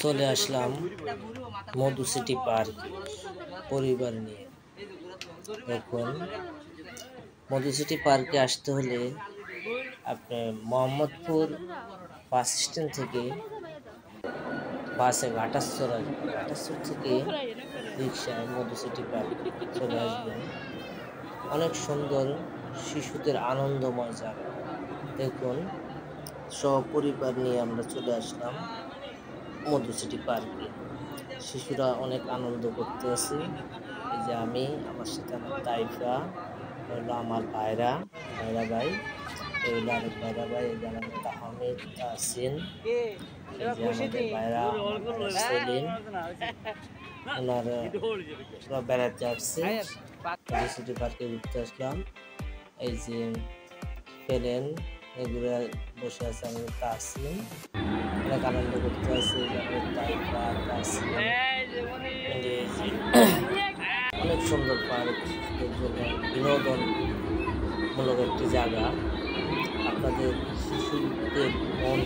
চলে আসলাম মধু city park পরিবার নিয়ে। এখন মধু সিটি পার্কে আসতে হলে আপনি মোহাম্মদপুর বাস স্ট্যান্ড থেকে বাসে ঘাটারচর আসবেন। ঘাটারচর থেকে রিক্সায় মধু সিটি পার্ক চলে আসবেন। অনেক সুন্দর শিশুদের আনন্দময় জায়গা। দেখুন, সপরিবার নিয়ে আমরা চলে আসলাম মধু সিটি পার্কে। শিশুরা অনেক আনন্দ করতেছে। এই যে আমি, আমার সাথে আমার তাইফা, হলো আমার ভাই, এই হলো আরেক ভাই, এই যে আমাদের তাহমিদ, তাহসিন, এই যে আমাদের ভাইরা, সেলিম, ওনারা সব বেড়াতে আসছে। মধু সিটি পার্কে ঘুরতে আসলাম। এই যে পেলেন এগুলো বসে আছে আমাদের তাহসিন, অনেক আনন্দ করতে আছে। অনেক সুন্দর পার্ক, বিনোদনমূলক একটি জায়গা। আপনাদের শিশুদের মন